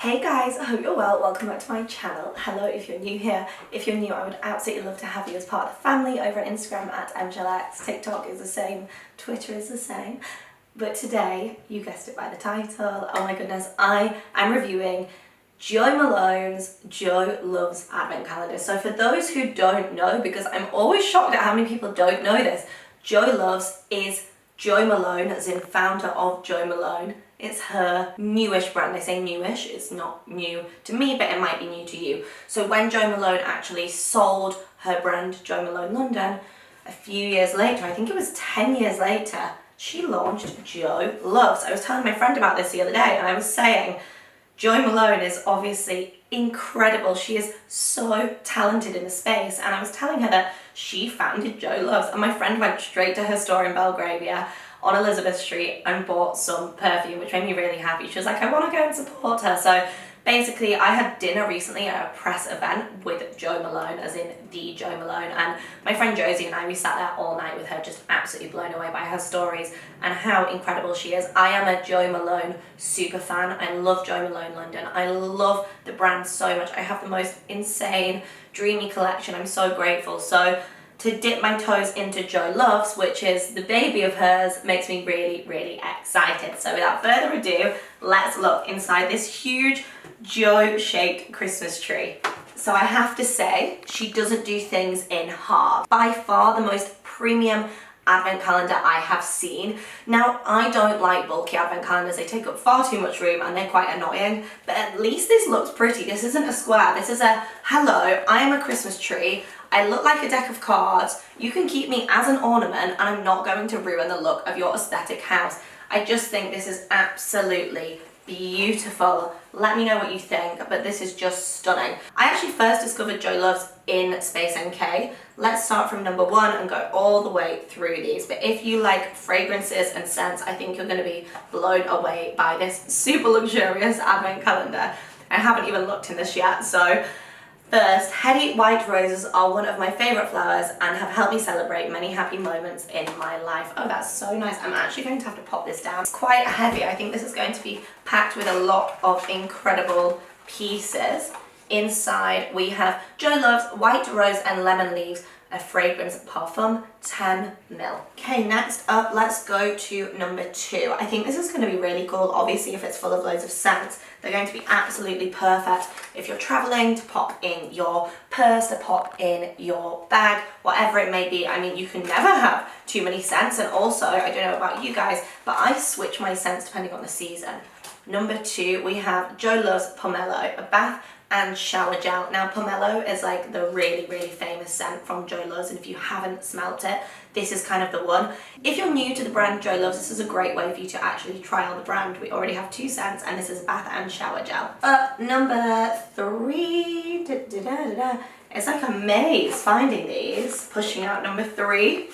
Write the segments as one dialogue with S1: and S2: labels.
S1: Hey guys, I hope you're well. Welcome back to my channel. Hello if you're new here. If you're new, I would absolutely love to have you as part of the family over on Instagram at emtalks. TikTok is the same, Twitter is the same. But today, you guessed it by the title, oh my goodness, I am reviewing Jo Malone's Jo Loves Advent Calendar. So for those who don't know, because I'm always shocked at how many people don't know this, Jo Loves is Jo Malone, as in founder of Jo Malone. It's her newish brand. I say newish, it's not new to me, but it might be new to you. So when Jo Malone actually sold her brand, Jo Malone London, a few years later, I think it was 10 years later, she launched Jo Loves. I was telling my friend about this the other day, and I was saying, Jo Malone is obviously incredible. She is so talented in the space, and I was telling her that she founded Jo Loves, and my friend went straight to her store in Belgravia on Elizabeth Street and bought some perfume, which made me really happy. She was like, I want to go and support her. So basically, I had dinner recently at a press event with Jo Malone, as in the Jo Malone, and my friend Josie and I, we sat there all night with her, just absolutely blown away by her stories and how incredible she is. I am a Jo Malone super fan. I love Jo Malone London. I love the brand so much. I have the most insane, dreamy collection. I'm so grateful. So to dip my toes into Jo Loves, which is the baby of hers, makes me really, really excited. So without further ado, let's look inside this huge Jo-shaped Christmas tree. So I have to say, she doesn't do things in halves. By far the most premium advent calendar I have seen. Now, I don't like bulky advent calendars. They take up far too much room and they're quite annoying, but at least this looks pretty. This isn't a square. This is a, hello, I am a Christmas tree. I look like a deck of cards. You can keep me as an ornament and I'm not going to ruin the look of your aesthetic house. I just think this is absolutely beautiful. Let me know what you think, but this is just stunning. I actually first discovered Jo Loves in Space NK. Let's start from number 1 and go all the way through these. But if you like fragrances and scents, I think you're going to be blown away by this super luxurious advent calendar. I haven't even looked in this yet, so first, heady white roses are one of my favourite flowers and have helped me celebrate many happy moments in my life. Oh, that's so nice. I'm actually going to have to pop this down. It's quite heavy. I think this is going to be packed with a lot of incredible pieces. Inside, we have Jo Loves White Rose and Lemon Leaves, a fragrance parfum, 10 ml. Okay, next up, let's go to number 2. I think this is going to be really cool. Obviously, if it's full of loads of scents, they're going to be absolutely perfect if you're traveling, to pop in your purse, to pop in your bag, whatever it may be. I mean, you can never have too many scents. And also, I don't know about you guys, but I switch my scents depending on the season. Number 2, we have Jo Loves Pomelo, a bath and shower gel. Now, pomelo is like the really, really famous scent from Jo Loves, and if you haven't smelt it, this is kind of the one. If you're new to the brand Jo Loves, this is a great way for you to actually trial the brand. We already have 2 scents, and this is bath and shower gel. Up number 3, it's like a maze finding these. Pushing out number 3.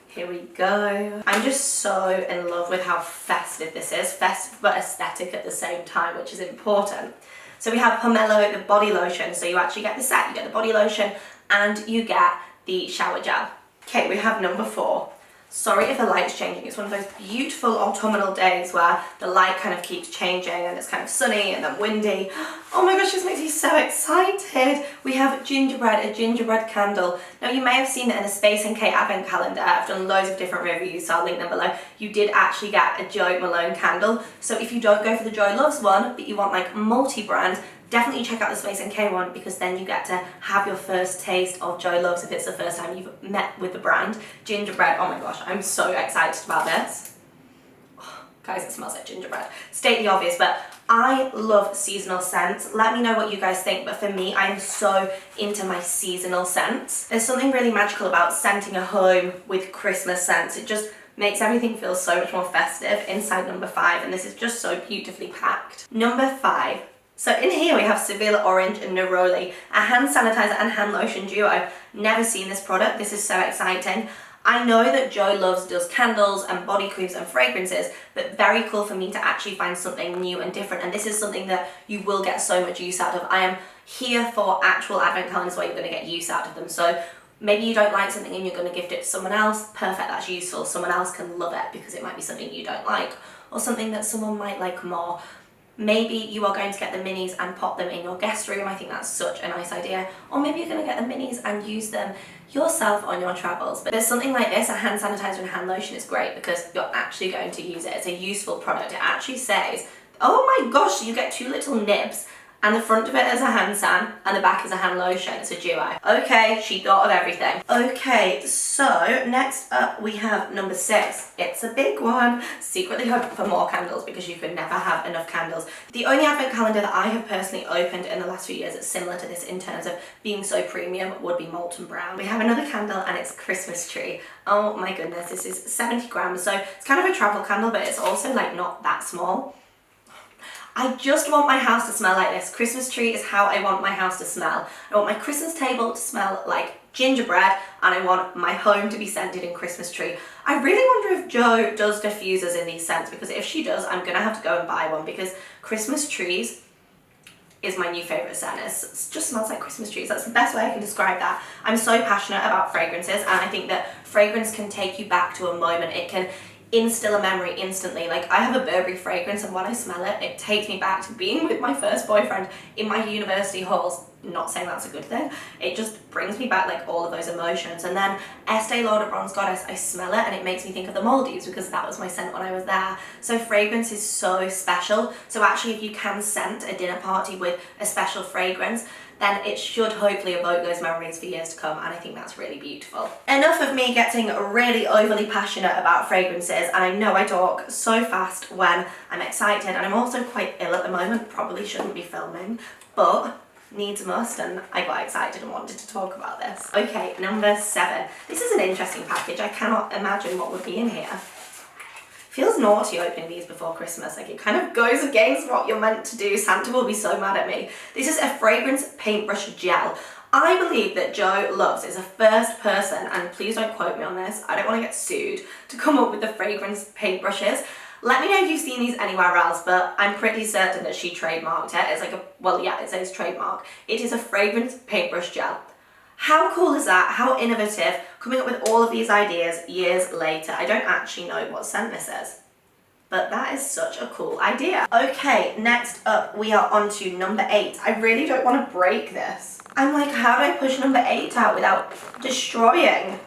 S1: Here we go. I'm just so in love with how festive this is. Festive but aesthetic at the same time, which is important. So we have Pomelo, the body lotion. So you actually get the set. You get the body lotion and you get the shower gel. Okay, we have number 4. Sorry if the light's changing. It's one of those beautiful autumnal days where the light kind of keeps changing and it's kind of sunny and then windy. Oh my gosh, this makes me so excited. We have gingerbread, a gingerbread candle. Now, you may have seen it in the Space NK advent calendar. I've done loads of different reviews, so I'll link them below. You did actually get a Jo Malone candle. So if you don't go for the Jo Loves one, but you want like multi-brand, definitely check out the Space NK one, because then you get to have your first taste of Jo Loves if it's the first time you've met with the brand. Gingerbread, oh my gosh, I'm so excited about this. Oh, guys, it smells like gingerbread. State the obvious, but I love seasonal scents. Let me know what you guys think, but for me, I'm so into my seasonal scents. There's something really magical about scenting a home with Christmas scents. It just makes everything feel so much more festive. Inside number 5, and this is just so beautifully packed. Number 5. So in here we have Seville Orange and Neroli, a hand sanitizer and hand lotion duo. Never seen this product. This is so exciting. I know that Jo Loves does candles and body creams and fragrances, but very cool for me to actually find something new and different. And this is something that you will get so much use out of. I am here for actual advent calendars where you're going to get use out of them. So maybe you don't like something and you're going to gift it to someone else. Perfect, that's useful. Someone else can love it because it might be something you don't like, or something that someone might like more. Maybe you are going to get the minis and pop them in your guest room. I think that's such a nice idea. Or maybe you're going to get the minis and use them yourself on your travels. But there's something like this, a hand sanitizer and hand lotion is great because you're actually going to use it. It's a useful product. It actually says, oh my gosh, you get 2 little nibs, and the front of it is a hand san and the back is a hand lotion. It's a duo. Okay, she thought of everything. Okay, so next up we have number 6. It's a big one. Secretly hoping for more candles because you could never have enough candles. The only advent calendar that I have personally opened in the last few years that's similar to this in terms of being so premium would be Molten Brown. We have another candle and it's Christmas tree. Oh my goodness, this is 70 grams. So it's kind of a travel candle, but it's also like not that small. I just want my house to smell like this. Christmas tree is how I want my house to smell. I want my Christmas table to smell like gingerbread, and I want my home to be scented in Christmas tree. I really wonder if Jo does diffusers in these scents, because if she does, I'm gonna have to go and buy one, because Christmas trees is my new favourite scent. It just smells like Christmas trees. That's the best way I can describe that. I'm so passionate about fragrances, and I think that fragrance can take you back to a moment. It can instill a memory instantly. Like, I have a Burberry fragrance, and when I smell it, it takes me back to being with my first boyfriend in my university halls. Not saying that's a good thing. It just brings me back like all of those emotions. And then Estee Lauder Bronze Goddess, I smell it and it makes me think of the Maldives because that was my scent when I was there. So fragrance is so special. So actually, if you can scent a dinner party with a special fragrance, then it should hopefully evoke those memories for years to come, and I think that's really beautiful. Enough of me getting really overly passionate about fragrances, and I know I talk so fast when I'm excited, and I'm also quite ill at the moment, probably shouldn't be filming, but needs must, and I got excited and wanted to talk about this. Okay, number 7. This is an interesting package. I cannot imagine what would be in here. Feels naughty opening these before Christmas, like it kind of goes against what you're meant to do. Santa will be so mad at me. This is a fragrance paintbrush gel. I believe that Jo Loves is the first person, and please don't quote me on this, I don't want to get sued, to come up with the fragrance paintbrushes. Let me know if you've seen these anywhere else, but I'm pretty certain that she trademarked it. It's like a, well, yeah, it says trademark. It is a fragrance paintbrush gel. How cool is that? How innovative, coming up with all of these ideas years later. I don't actually know what scent this is, but that is such a cool idea. Okay, next up we are on to number 8. I really don't want to break this. I'm like, how do I push number 8 out without destroying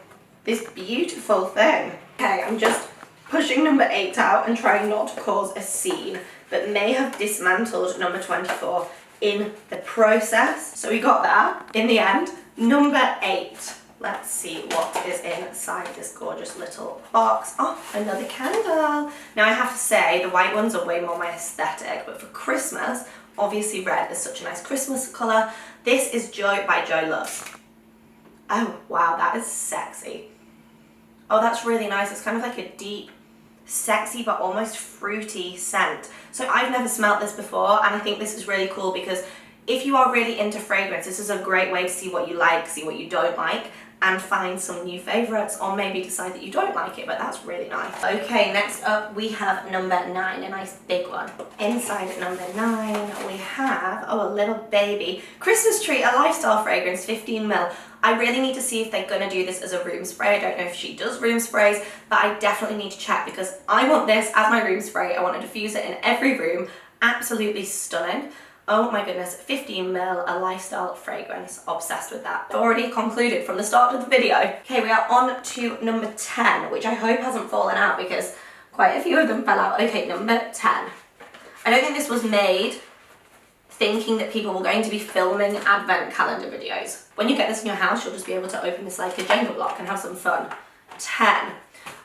S1: this beautiful thing? Okay, I'm just pushing number 8 out and trying not to cause a scene, but may have dismantled number 24 in the process. So we got that in the end. Number 8. Let's see what is inside this gorgeous little box. Oh, another candle. Now I have to say, the white ones are way more my aesthetic, but for Christmas, obviously red is such a nice Christmas colour. This is Jo by Jo Loves. Oh, wow, that is sexy. Oh, that's really nice. It's kind of like a deep, sexy but almost fruity scent. So I've never smelt this before, and I think this is really cool because if you are really into fragrance, this is a great way to see what you like, see what you don't like, and find some new favourites, or maybe decide that you don't like it, but that's really nice. Okay, next up we have number 9, a nice big one. Inside number 9 we have, oh, a little baby Christmas tree, a lifestyle fragrance, 15ml. I really need to see if they're gonna do this as a room spray. I don't know if she does room sprays, but I definitely need to check because I want this as my room spray. I want to diffuse it in every room. Absolutely stunning. Oh my goodness, 15ml, a lifestyle fragrance. Obsessed with that. Already concluded from the start of the video. Okay, we are on to number 10, which I hope hasn't fallen out because quite a few of them fell out. Okay, number 10. I don't think this was made thinking that people were going to be filming advent calendar videos. When you get this in your house, you'll just be able to open this like a Jenga block and have some fun. 10.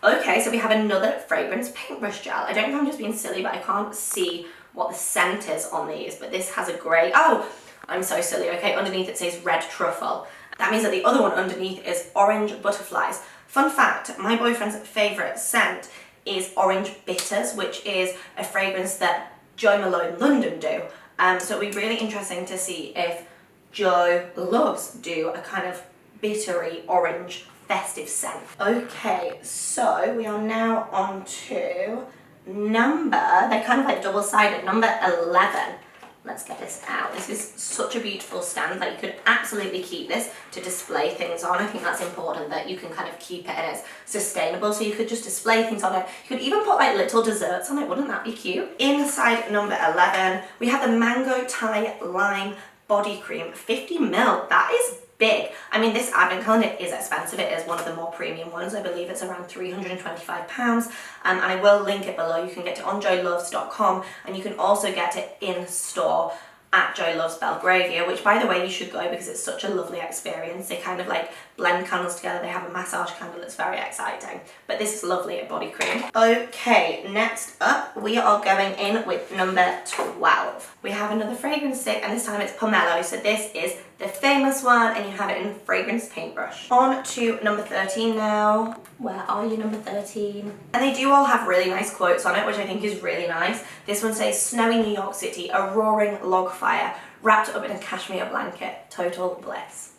S1: Okay, so we have another fragrance paintbrush gel. I don't know if I'm just being silly, but I can't see what the scent is on these, but this has a grey, oh, I'm so silly, okay, underneath it says red truffle. That means that the other one underneath is orange butterflies. Fun fact, my boyfriend's favourite scent is orange bitters, which is a fragrance that Jo Malone London do. So it'll be really interesting to see if Jo Loves do a kind of bittery orange festive scent. Okay, so we are now on to number, they're kind of like double-sided, number 11. Let's get this out. This is such a beautiful stand. Like, you could absolutely keep this to display things on. I think that's important, that you can kind of keep it and it's sustainable. So you could just display things on it. You could even put like little desserts on it. Wouldn't that be cute? Inside number 11, we have the Mango Thai Lime Body Cream, 50 ml. That is big. I mean, this advent calendar is expensive. It is one of the more premium ones. I believe it's around £325. And I will link it below. You can get it on joeloves.com, and you can also get it in store at Joe Loves Belgravia, which, by the way, you should go because it's such a lovely experience. They kind of like blend candles together. They have a massage candle. It's very exciting. But this is lovely, a body cream. Okay, next up, we are going in with number 12. We have another fragrance stick, and this time it's pomelo. So this is the famous one, and you have it in fragrance paintbrush. On to number 13 now. Where are you, number 13? And they do all have really nice quotes on it, which I think is really nice. This one says, snowy New York City, a roaring log fire, wrapped up in a cashmere blanket, total bliss.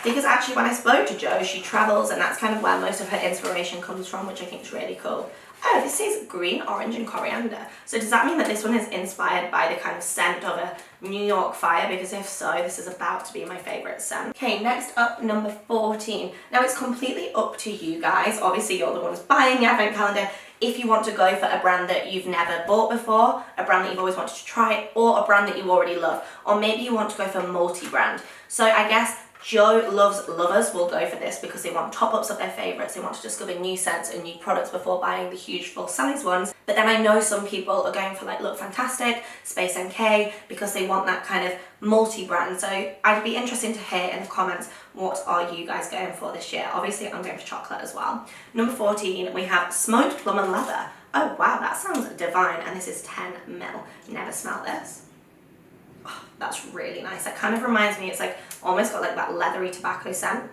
S1: Because actually when I spoke to Jo, she travels, and that's kind of where most of her inspiration comes from, which I think is really cool. Oh, this says green, orange and coriander. So does that mean that this one is inspired by the kind of scent of a New York fire? Because if so, this is about to be my favourite scent. Okay, next up, number 14. Now it's completely up to you guys. Obviously you're the ones buying the advent calendar. If you want to go for a brand that you've never bought before, a brand that you've always wanted to try, or a brand that you already love, or maybe you want to go for multi-brand. So I guess Jo Loves lovers will go for this because they want top-ups of their favourites. They want to discover new scents and new products before buying the huge full-size ones. But then I know some people are going for like Look Fantastic, Space NK, because they want that kind of multi-brand. So I'd be interested to hear in the comments, what are you guys going for this year? Obviously I'm going for chocolate as well. Number 14, we have Smoked Plum and Leather. Oh wow, that sounds divine, and this is 10 ml. Never smelled this. Oh, that's really nice. That kind of reminds me, it's like almost got like that leathery tobacco scent,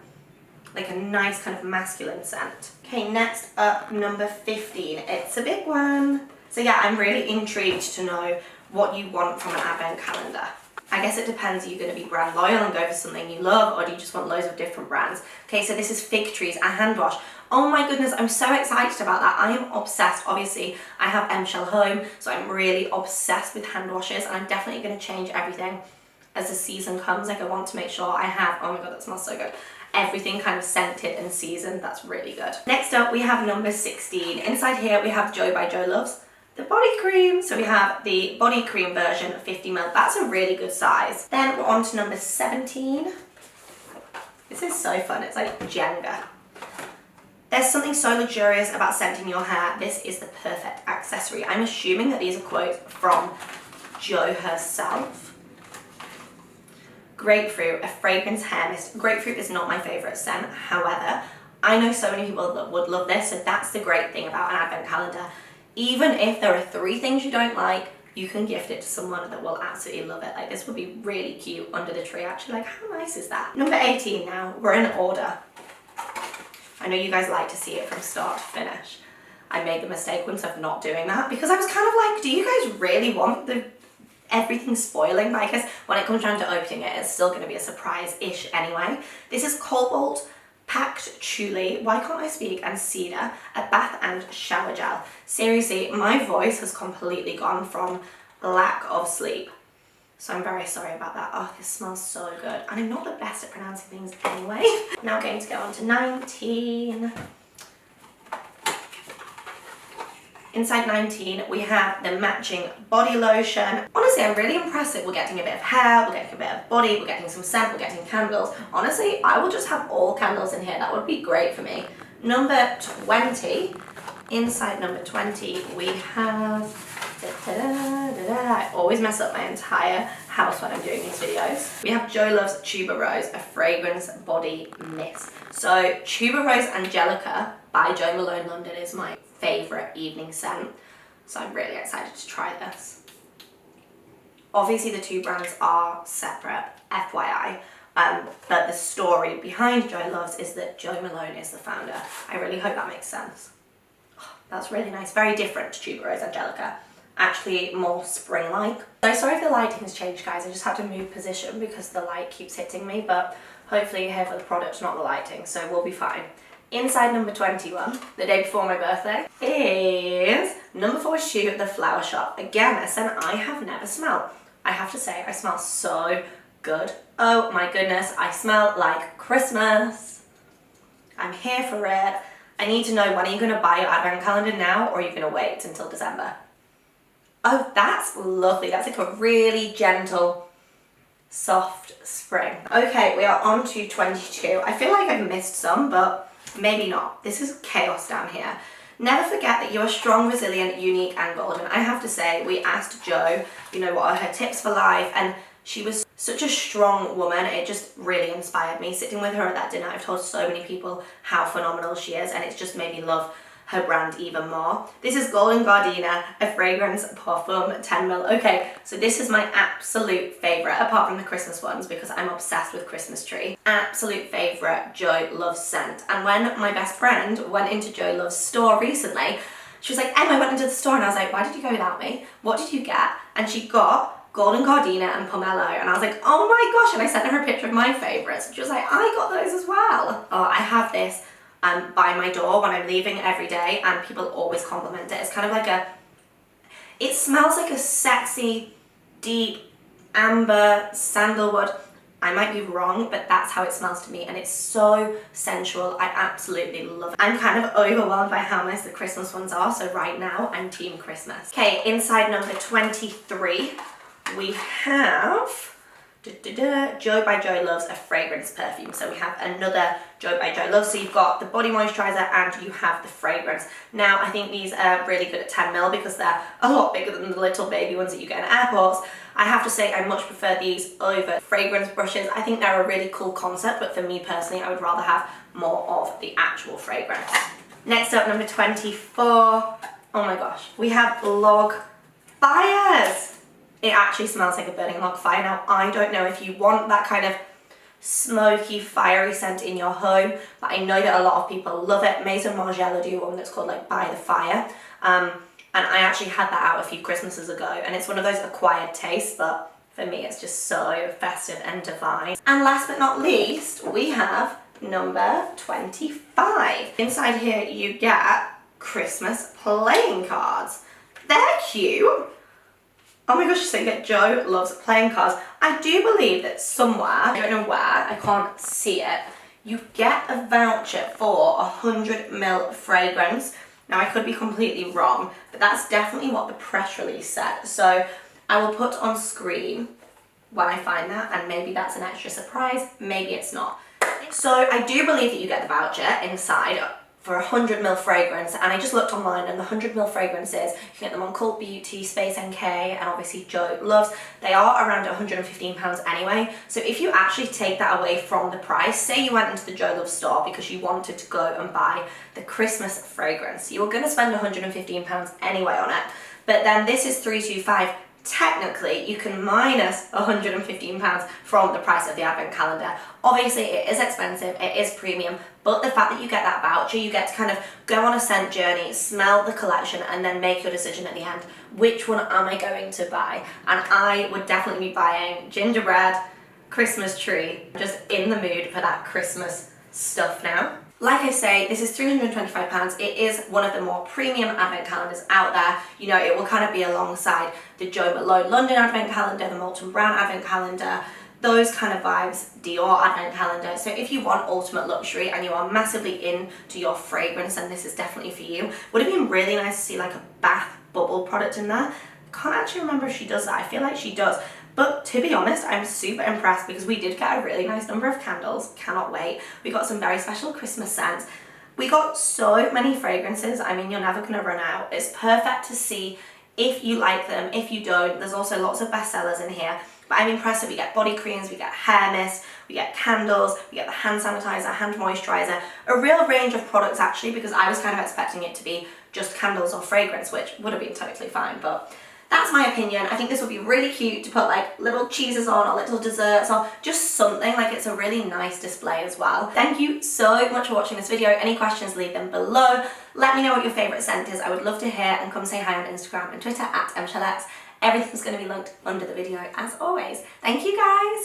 S1: like a nice kind of masculine scent. Okay, next up, number 15. It's a big one. So yeah, I'm really intrigued to know what you want from an advent calendar. I guess it depends. Are you going to be brand loyal and go for something you love, or do you just want loads of different brands? Okay, so this is Fig Trees, a hand wash. Oh my goodness, I'm so excited about that. I am obsessed. Obviously, I have Shell home, so I'm really obsessed with hand washes, and I'm definitely going to change everything as the season comes. Like, I want to make sure I have, oh my god, that smells so good, everything kind of scented and seasoned. That's really good. Next up, we have number 16. Inside here, we have Jo by Jo Loves, the body cream. So we have the body cream version, 50 ml. That's a really good size. Then we're on to number 17. This is so fun. It's like Jenga. There's something so luxurious about scenting your hair. This is the perfect accessory. I'm assuming that these are quotes from Jo herself. Grapefruit, a fragrance hair mist. Grapefruit is not my favourite scent. However, I know so many people that would love this, so that's the great thing about an advent calendar. Even if there are 3 things you don't like, you can gift it to someone that will absolutely love it. Like, this would be really cute under the tree, actually. Like, how nice is that? Number 18 now. We're in order. I know you guys like to see it from start to finish. I made the mistake once of not doing that because I was kind of like, do you guys really want everything spoiling? But I guess when it comes down to opening it, it's still going to be a surprise-ish anyway. This is Cobalt Packed Chuli, Why Can't I Speak, and Cedar, a bath and shower gel. Seriously, my voice has completely gone from lack of sleep. So I'm very sorry about that. Oh, this smells so good. And I'm not the best at pronouncing things anyway. Now we're going to go on to 19. Inside 19, we have the matching body lotion. Honestly, I'm really impressed that we're getting a bit of hair, we're getting a bit of body, we're getting some scent, we're getting candles. Honestly, I will just have all candles in here. That would be great for me. Number 20. Inside number 20, we have... I always mess up my entire house when I'm doing these videos. We have Jo Loves Tuberose, a fragrance body mist. So Tuberose Angelica by Jo Malone London is my favourite evening scent. So I'm really excited to try this. Obviously the 2 brands are separate, FYI. But the story behind Jo Loves is that Jo Malone is the founder. I really hope that makes sense. Oh, that's really nice. Very different to Tuberose Angelica. Actually more spring-like. So sorry if the lighting has changed, guys. I just had to move position because the light keeps hitting me, but hopefully you're here for the product, not the lighting, so we'll be fine. Inside number 21, the day before my birthday, is number 4 Shoe, the Flower Shop. Again, a scent I have never smelled. I have to say, I smell so good. Oh my goodness, I smell like Christmas. I'm here for it. I need to know, when are you going to buy your advent calendar now, or are you going to wait until December? Oh, that's lovely. That's like a really gentle, soft spring. Okay, we are on to 22. I feel like I've missed some, but maybe not. This is chaos down here. Never forget that you are strong, resilient, unique, and golden. I have to say, we asked Jo, you know, what are her tips for life, and she was such a strong woman. It just really inspired me. Sitting with her at that dinner, I've told so many people how phenomenal she is, and it's just made me love her brand even more. This is Golden Gardenia, a fragrance parfum 10ml. Okay, so this is my absolute favorite, apart from the Christmas ones, because I'm obsessed with Christmas tree. Absolute favorite Jo Love's scent. And when my best friend went into Jo Love's store recently, she was like, Em, I went into the store, and I was like, why did you go without me? What did you get? And she got Golden Gardenia and Pomelo, and I was like, oh my gosh, and I sent her a picture of my favorites, and she was like, I got those as well. Oh, I have this by my door when I'm leaving every day, and people always compliment it. It's kind of like it smells like a sexy, deep, amber, sandalwood. I might be wrong, but that's how it smells to me, and it's so sensual. I absolutely love it. I'm kind of overwhelmed by how nice the Christmas ones are, so right now I'm team Christmas. Okay, inside number 23, we have Jo by Jo Love's a fragrance perfume. So we have another Jo by Jo Love. So you've got the body moisturizer and you have the fragrance. Now I think these are really good at 10ml because they're a lot bigger than the little baby ones that you get in airports. I have to say I much prefer these over fragrance brushes. I think they're a really cool concept, but for me personally, I would rather have more of the actual fragrance. Next up, number 24. Oh my gosh, we have log fires. It actually smells like a burning log fire. Now, I don't know if you want that kind of smoky, fiery scent in your home, but I know that a lot of people love it. Maison Margiela do one that's called like By the Fire. And I actually had that out a few Christmases ago, and it's one of those acquired tastes, but for me it's just so festive and divine. And last but not least, we have number 25. Inside here you get Christmas playing cards. They're cute. Oh my gosh, so you get Jo Love's playing cards. I do believe that somewhere, I don't know where, I can't see it, you get a voucher for 100ml fragrance. Now I could be completely wrong, but that's definitely what the press release said. So I will put on screen when I find that, and maybe that's an extra surprise, maybe it's not. So I do believe that you get the voucher inside for 100ml fragrance, and I just looked online, and the 100ml fragrances, you can get them on Cult Beauty, Space NK, and obviously Jo Love's. They are around £115 anyway, so if you actually take that away from the price, say you went into the Jo Love store because you wanted to go and buy the Christmas fragrance, you were going to spend £115 anyway on it, but then this is $325. Technically, you can minus £115 from the price of the advent calendar. Obviously, it is expensive, it is premium, but the fact that you get that voucher, you get to kind of go on a scent journey, smell the collection, and then make your decision at the end. Which one am I going to buy? And I would definitely be buying gingerbread, Christmas tree, just in the mood for that Christmas stuff now. Like I say, this is £325. It is one of the more premium advent calendars out there. You know, it will kind of be alongside the Jo Malone London advent calendar, the Molton Brown advent calendar, those kind of vibes, Dior advent calendar. So if you want ultimate luxury and you are massively into your fragrance, then this is definitely for you. Would have been really nice to see like a bath bubble product in there. Can't actually remember if she does that. I feel like she does. But to be honest, I'm super impressed because we did get a really nice number of candles. Cannot wait. We got some very special Christmas scents. We got so many fragrances. I mean, you're never going to run out. It's perfect to see if you like them, if you don't. There's also lots of bestsellers in here. But I'm impressed that we get body creams, we get hair mist, we get candles, we get the hand sanitizer, hand moisturizer, a real range of products actually, because I was kind of expecting it to be just candles or fragrance, which would have been totally fine, but that's my opinion. I think this would be really cute to put like little cheeses on or little desserts or just something, like it's a really nice display as well. Thank you so much for watching this video. Any questions, leave them below. Let me know what your favourite scent is. I would love to hear, and come say hi on Instagram and Twitter at emtalks. Everything's going to be linked under the video as always. Thank you guys.